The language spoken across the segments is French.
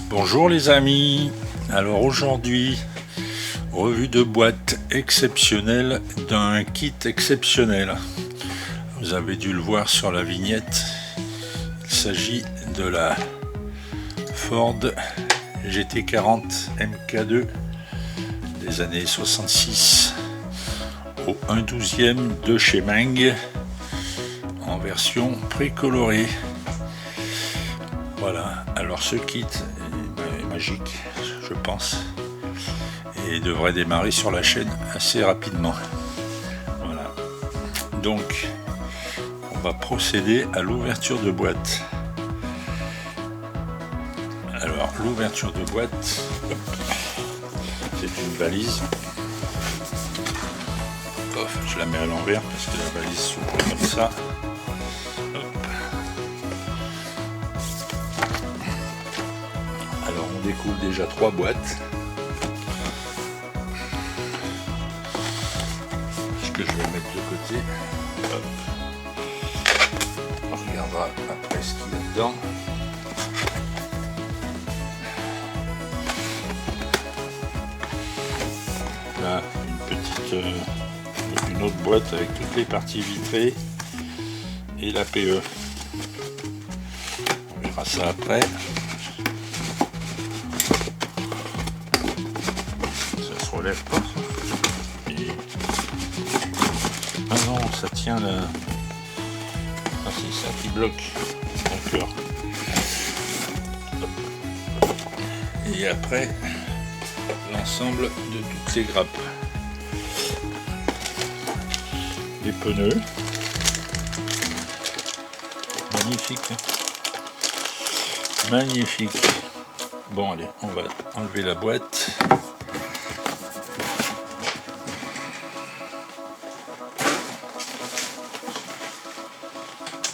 Bonjour les amis, alors aujourd'hui, revue de boîte exceptionnelle d'un kit exceptionnel. Vous avez dû le voir sur la vignette, il s'agit de la Ford GT40 MK2 des années 66 au 1/12e de chez Meng en version précolorée. Voilà, alors ce kit est magique, je pense, et devrait démarrer sur la chaîne assez rapidement. Voilà, donc on va procéder à l'ouverture de boîte. Alors l'ouverture de boîte, c'est une valise. Je la mets à l'envers parce que la valise s'ouvre comme ça. Alors on découvre déjà 3 boîtes que je vais mettre de côté. Hop. On regardera après ce qu'il y a dedans. Là une autre boîte avec toutes les parties vitrées et la PE. On verra ça après. Ça se relève pas. Et... ah non, ça tient là. Ah, c'est ça qui bloque. D'accord. Et après, l'ensemble de toutes les grappes. Les pneus. Magnifique. Magnifique. Bon, allez, on va enlever la boîte.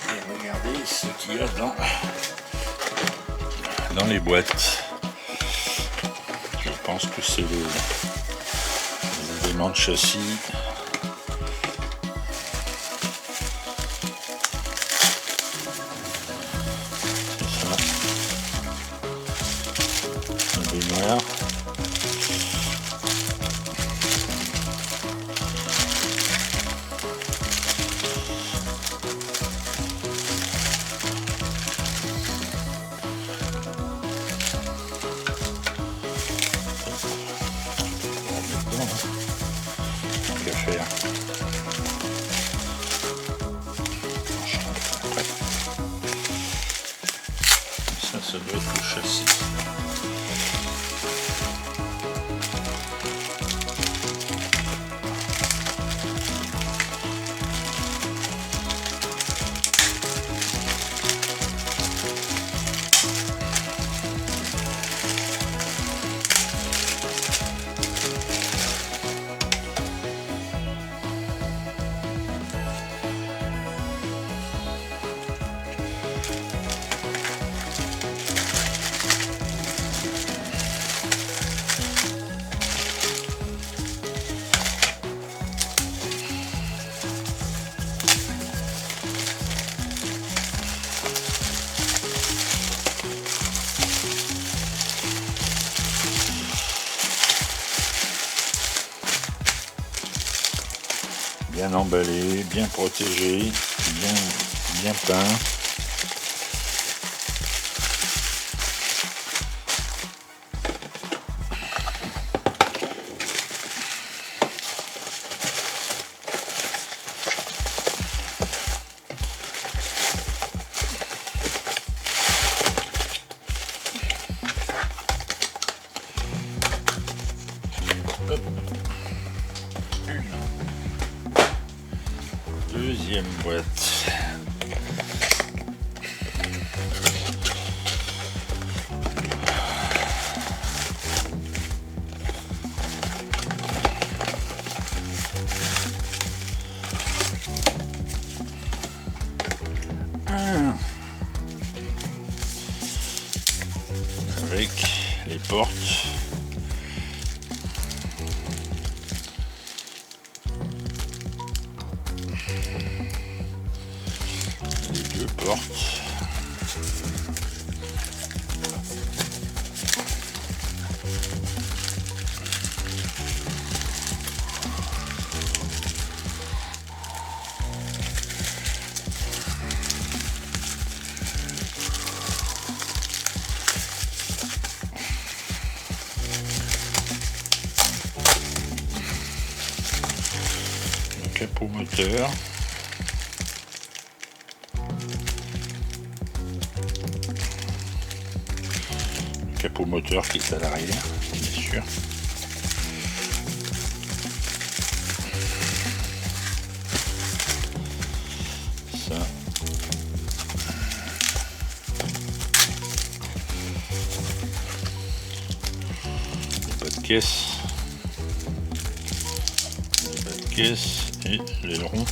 Et regardez ce qu'il y a dans les boîtes. Je pense que c'est les éléments de châssis. Baignoire. Que faire? Ça doit être le châssis. Bien emballé, bien protégé, bien peint. Hop. Deuxième boîte. Avec les portes. Les deux portes. moteur. Le capot moteur qui est à l'arrière, bien sûr. Ça. Pas de caisse. Caisse et l'aileron.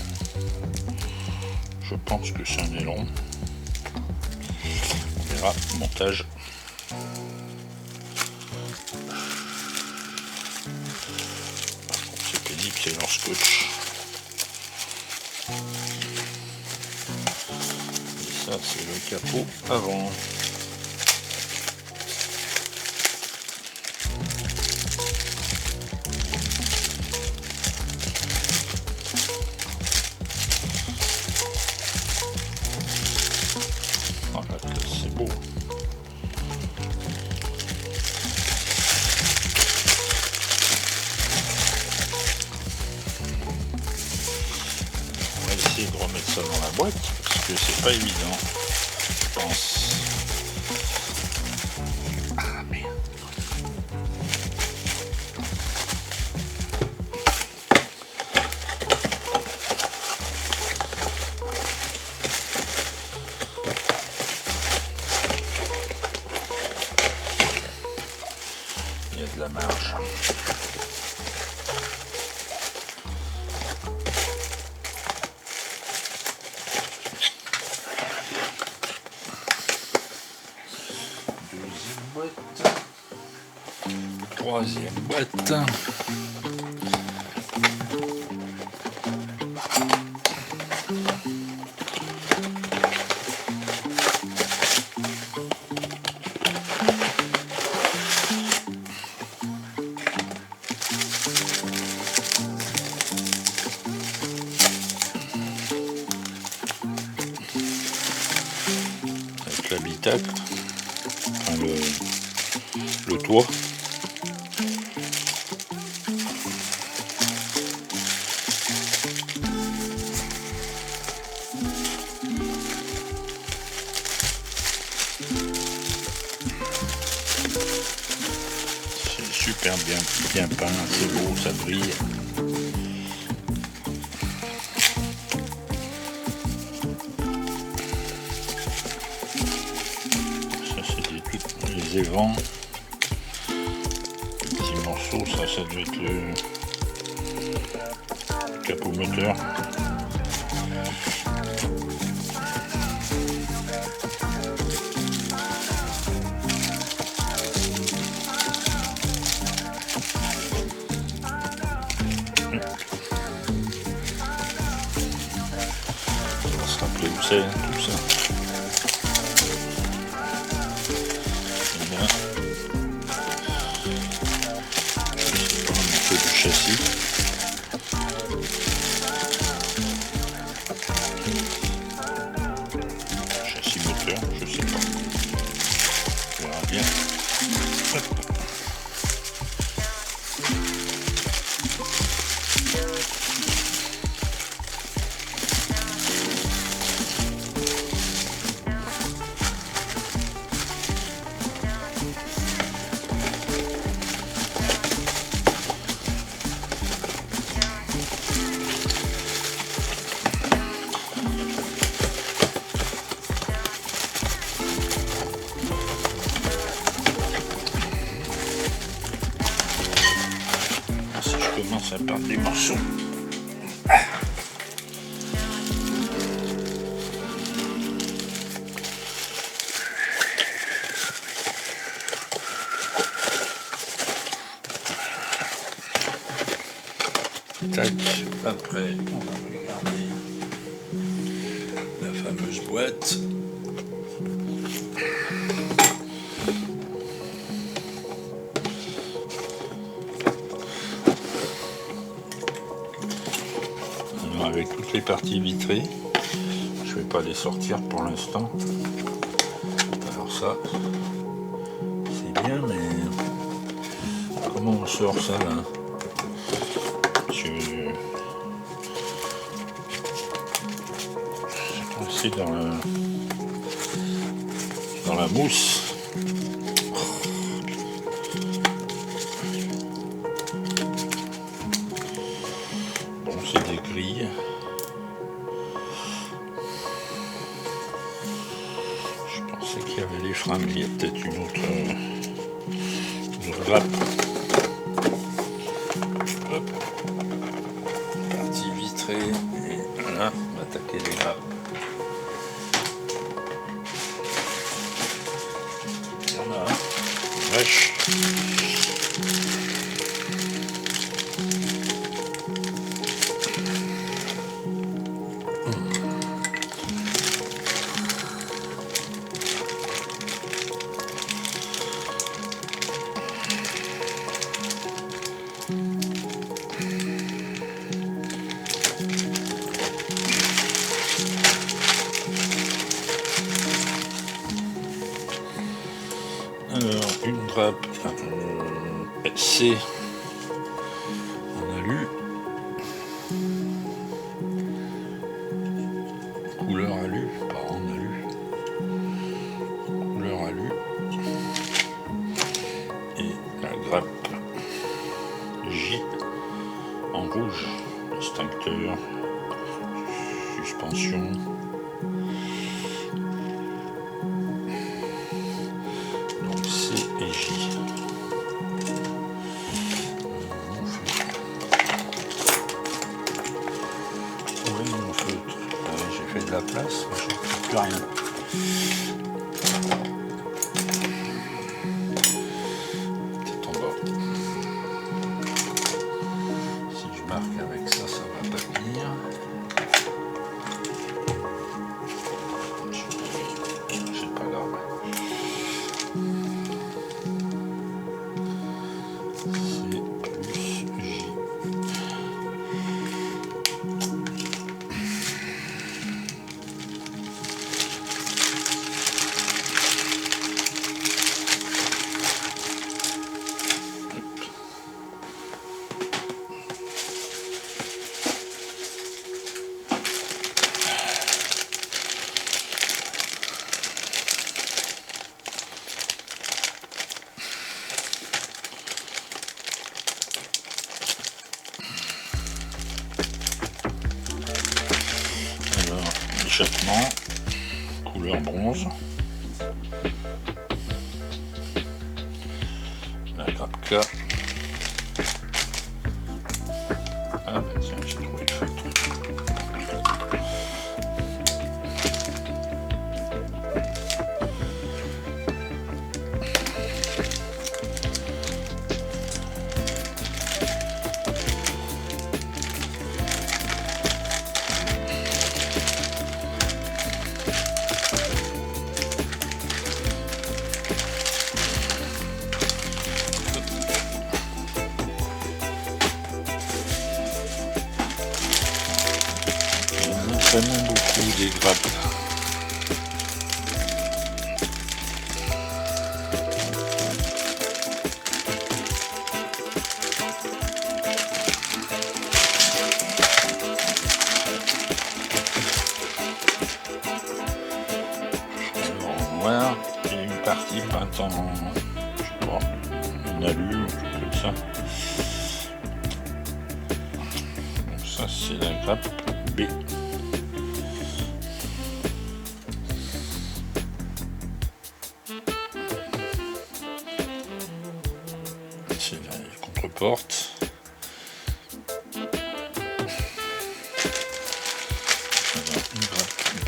Je pense que c'est un aileron. On verra le montage. Par contre, c'est pénible, c'est leur scotch. Et ça, c'est le capot avant. C'est beau. On va essayer de remettre ça dans la boîte parce que c'est pas évident, je pense. Ah merde. Il y a de la marge. Deuxième boîte. Troisième boîte. L'habitacle, enfin le toit. C'est super bien peint, c'est beau, ça brille. Les évents, les petits morceaux, ça doit être le capot moteur. On va se rappeler où c'est tout ça. Châssis. Châssis moteur, je sais pas. On verra bien. Hop. commence à perdre des morceaux. Tac, après on va regarder la fameuse boîte. Alors avec toutes les parties vitrées, je vais pas les sortir pour l'instant. Alors ça, c'est bien, mais comment on sort ça là? coincé dans la mousse. Bon, c'est des grilles. Je pensais qu'il y avait les freins, mais il y a peut-être une autre grappe. Hop. Partie vitrée. Et voilà, on va attaquer les grappes. Il y en a un. Vache. Alors, une grappe C en alu, couleur alu, pas en alu, couleur alu, et la grappe J en rouge, extincteur, suspension. J'ai de la place, mais je ne trouve plus rien. Peut-être en bas. Si je marque avec ça, ça va pas tenir. C'est pas grave. Échappement, couleur bronze, la grappe K. Ah bah tiens, j'ai trouvé le feutre. Vraiment beaucoup des grappes. En noir et une partie peinte en, je sais pas, en alu ou quelque chose comme ça. Donc ça c'est la grappe B. C'est la contreporte. Alors, une grappe B.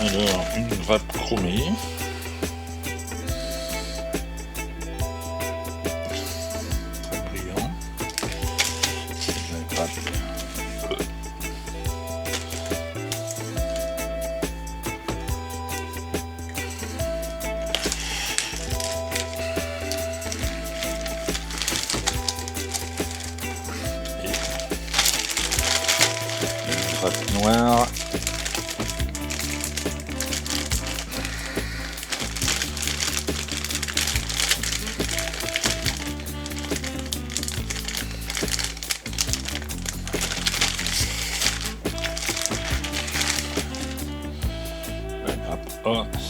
Alors, une grappe chromée.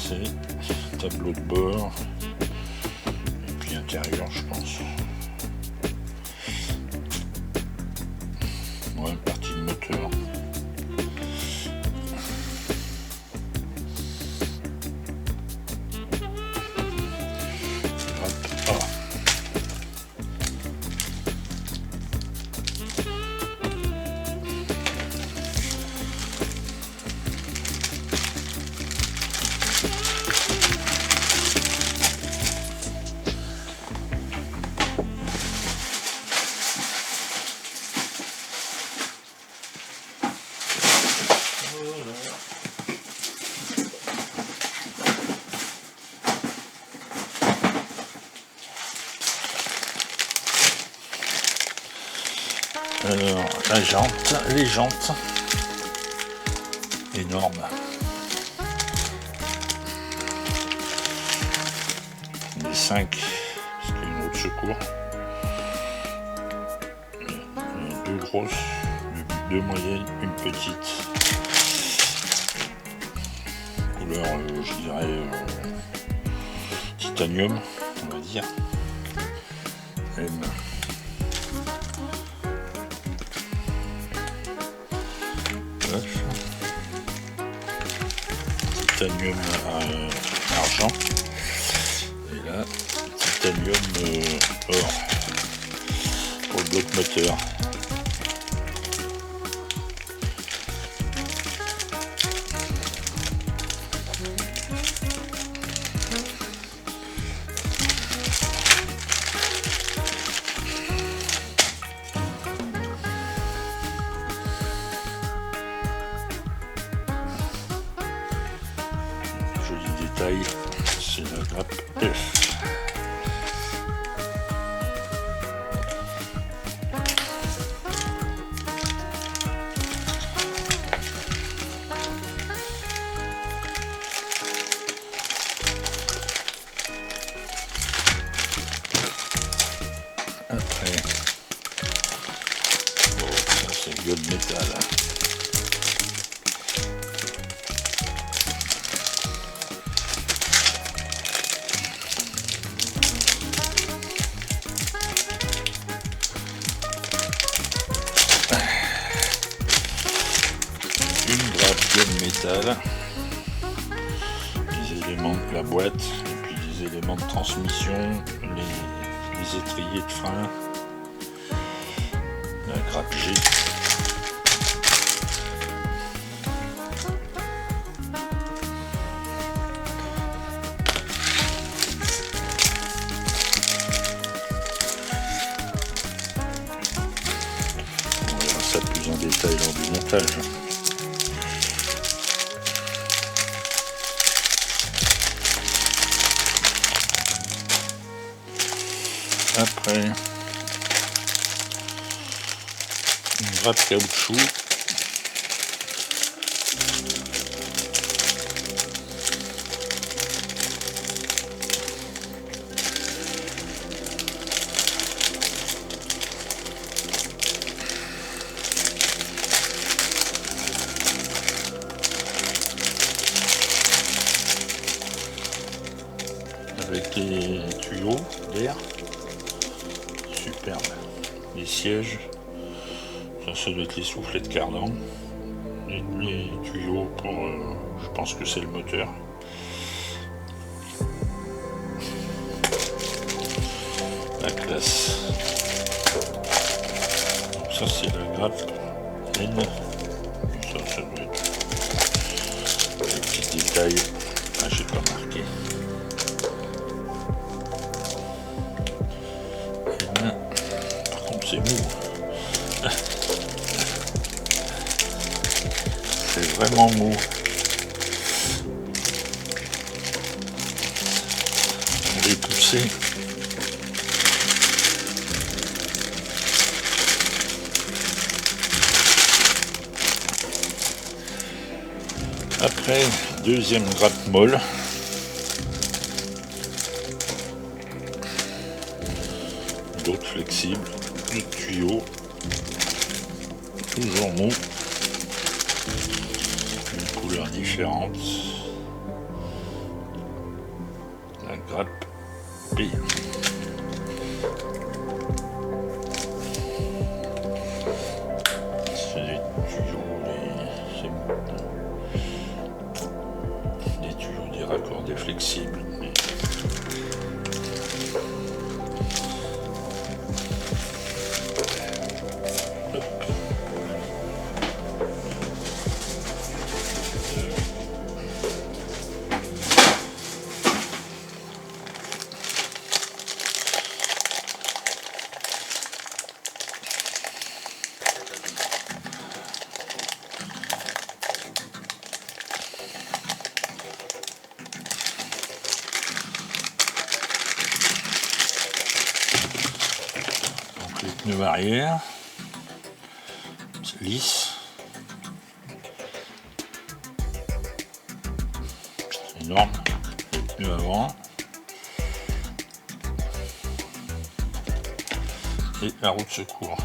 tracé, tableau de bord, et puis intérieur je pense. Ouais, partie de moteur. Alors, les jantes, énormes. Les 5, parce qu'il y a une roue de secours. 2 grosses, 2 moyennes, une petite. Couleur, je dirais, titanium, on va dire. M. Titanium argent et là titanium or pour le bloc moteur. C'est la grappe F. Après, ça c'est gueule métal. Métal, les éléments de la boîte et puis des éléments de transmission, les étriers de frein, la grappe G. On verra ça plus en détail lors du montage. Après, une grappe caoutchouc. Avec les tuyaux d'air. Superbe. Les sièges, ça doit être les soufflets de cardan. Les tuyaux pour, je pense que c'est le moteur. La classe. Donc ça c'est la grappe N. Ça doit être des petits détails. Ah, j'ai pas marqué. C'est mou. C'est vraiment mou. On va les pousser. Après, deuxième grappe molle. D'autres flexibles. Le tuyau, toujours mou, une couleur différente, grappe B. C'est toujours des raccordés flexibles. Pneus arrière, c'est lisse, c'est énorme, les pneus avant, et la roue de secours.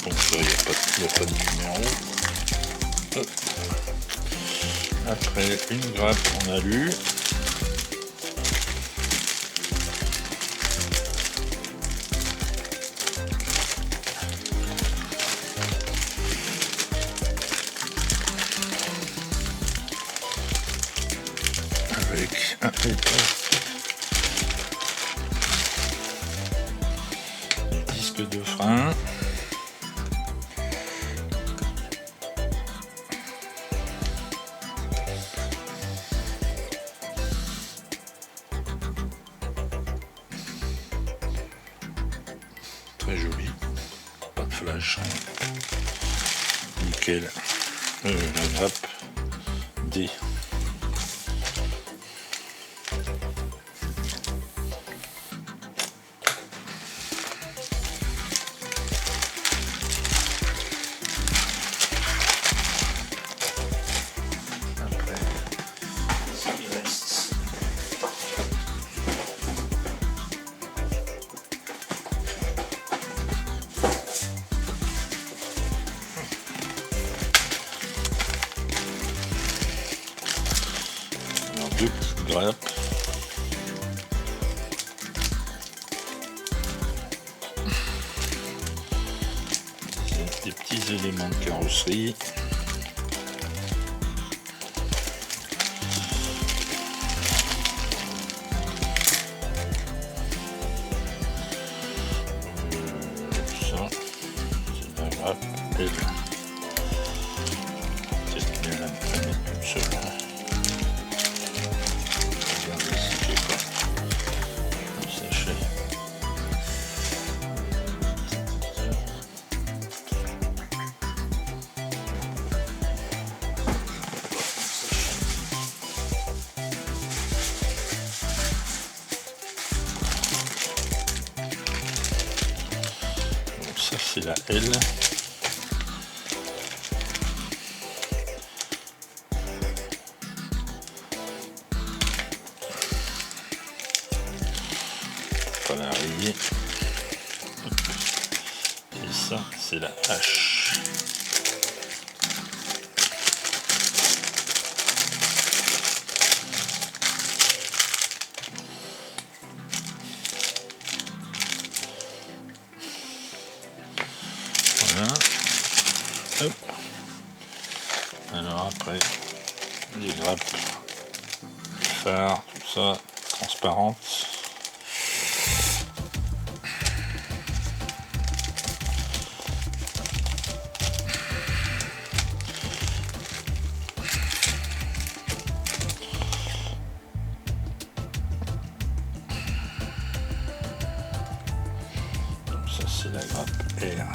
Donc ça, il n'y a pas de numéro. Hop. Après, une grappe en alu. Avec un disque de frein. Très joli, pas de flash, nickel. La grappe D. Après, ce qui reste. Deux petites grappes. Des petits éléments de carrosserie. Ça, c'est la grappe L. Peut-être qu'elle va me mettre toute seule. Regardez si j'ai pas un sachet. Donc ça c'est la L. Pas la rayer. Et ça c'est la H. Voilà. Hop. Alors après, les grappes, phare, tout ça, transparente. Ça c'est la grappe R.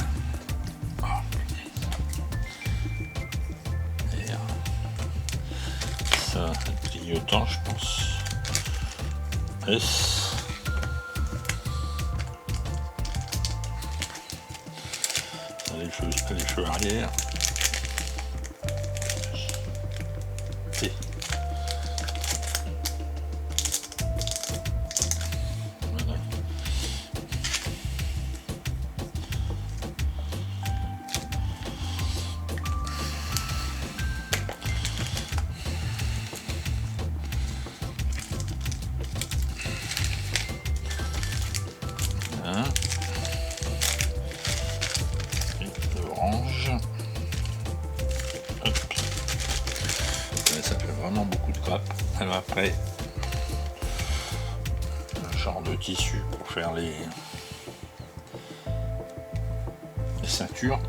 Ça, clignotant, je pense. S. les feux arrière. Et voilà. Voilà. Et l'orange. Hop. Là, ça fait vraiment beaucoup de grappes. Alors après, un genre de tissu pour faire les ceintures.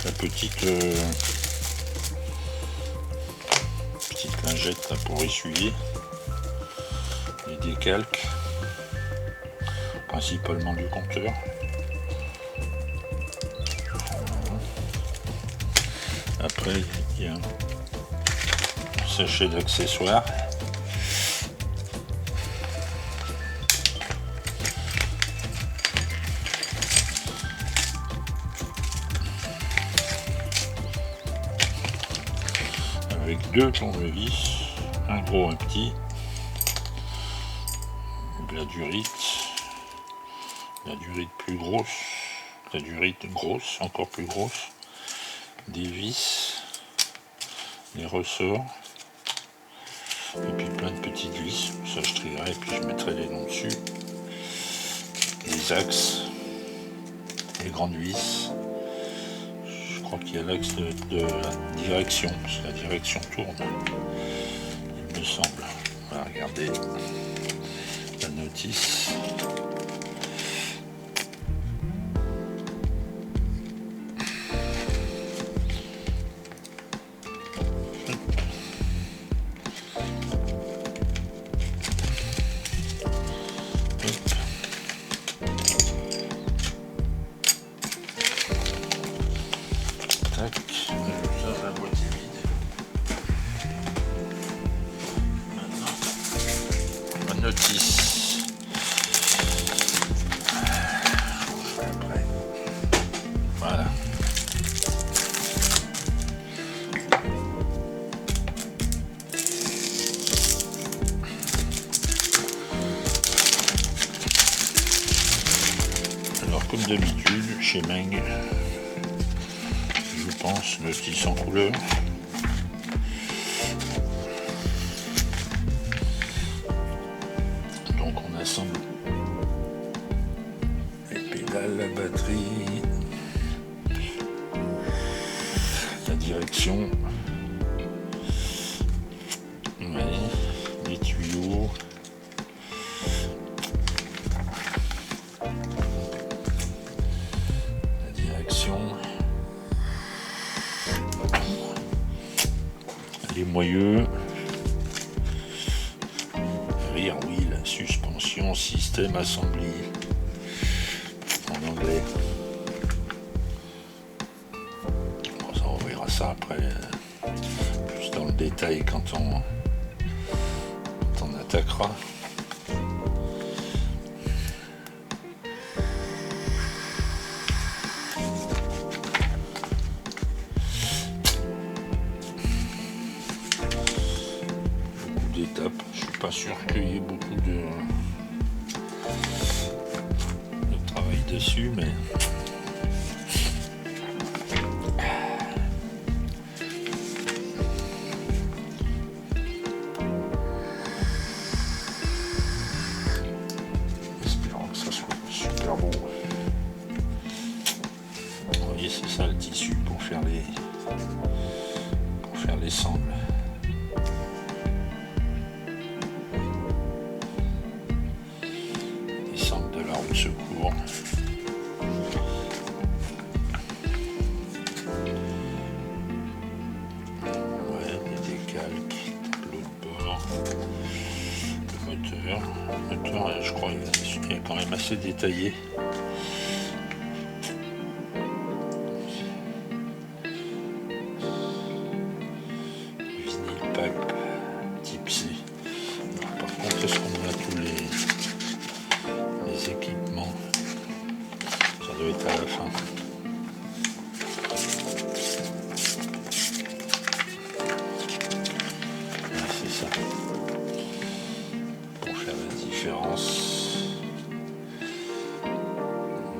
La petite lingette là, pour essuyer les décalques, principalement du compteur. Après, il y a un sachet d'accessoires. Avec deux tournevis, un gros, un petit, de la durite plus grosse, la durite grosse, encore plus grosse, des vis, des ressorts, et puis plein de petites vis, ça je trierai et puis je mettrai les noms dessus, des axes, les grandes vis. Je crois qu'il y a l'axe de la direction, parce que la direction tourne, il me semble. On va regarder la notice. Notice. Après. Voilà. Alors comme d'habitude chez Meng, je pense notice en couleur. Assemble les pédales, la batterie, la direction, ouais, les tuyaux, la direction, les moyeux, rear wheel, suspension, système assembly en anglais. Bon, ça, on verra ça après plus dans le détail quand on attaquera. Beaucoup d'étapes, je suis pas sûr qu'il y ait beaucoup de travail dessus, mais espérons que ça soit super beau. Vous voyez, c'est ça le tissu pour faire les sangles. De la roue de secours. Ouais, des décalques, l'autre bord, le moteur. Le moteur, je crois qu'il est quand même assez détaillé. Vinyl pipe type C. Alors, par contre, est-ce qu'on a tous les équipements? pense.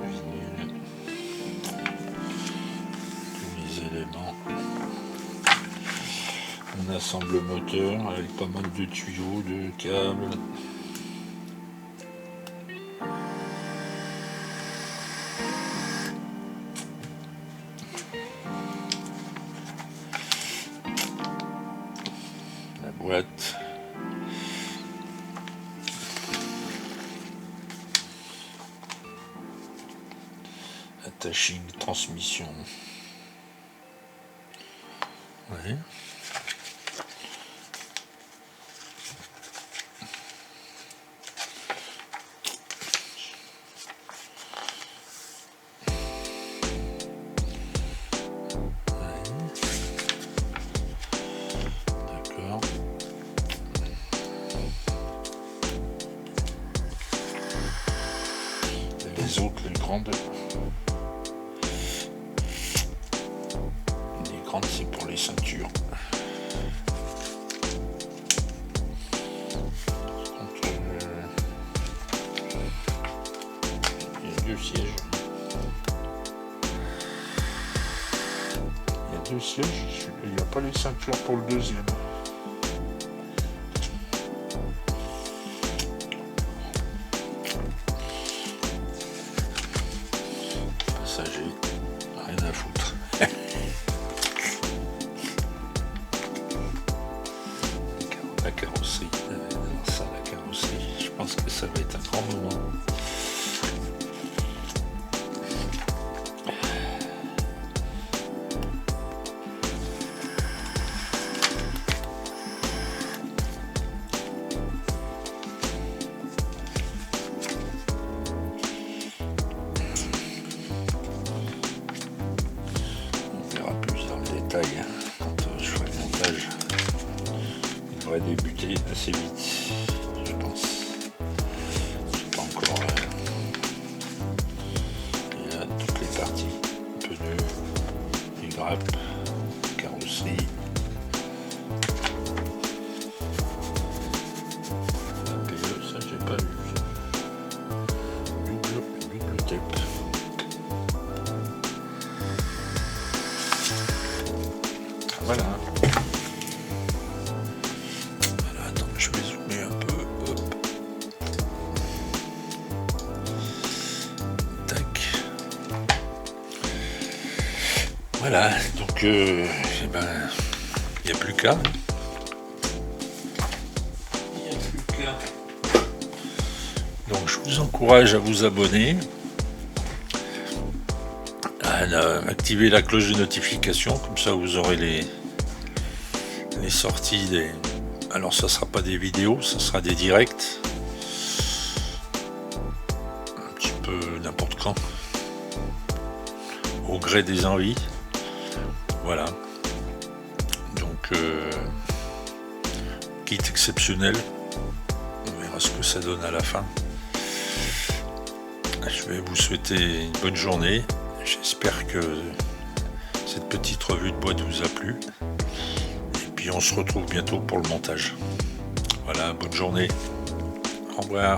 Vinyle. Tous les éléments. On assemble le moteur avec pas mal de tuyaux, de câbles. La boîte. Attaching transmission. Ouais. D'accord. Et les autres, les grandes. C'est pour les ceintures. Il y a deux sièges. Il y a deux sièges. Il n'y a pas les ceintures pour le deuxième. Passager, rien à foutre. La carrosserie, ça, la carrosserie, je pense que ça va être un grand moment. On verra plus dans le détail quand je ferai le montage. Il devrait débuter assez vite, je pense. C'est pas encore. Il y a toutes les parties, pneus, les grappes, carrosserie. La PE, ça j'ai pas vu. Double tape. Voilà. Voilà, attends, je vais zoomer un peu. Hop. Tac. Voilà, donc il n'y a plus qu'à. Donc je vous encourage à vous abonner, à activer la cloche de notification, comme ça vous aurez les sorties des... Alors ça sera pas des vidéos, ça sera des directs, un petit peu n'importe quand, au gré des envies. Voilà, donc kit exceptionnel, on verra ce que ça donne à la fin. Je vais vous souhaiter une bonne journée, j'espère que cette petite revue de boîte vous a plu, et puis on se retrouve bientôt pour le montage. Voilà, bonne journée, au revoir.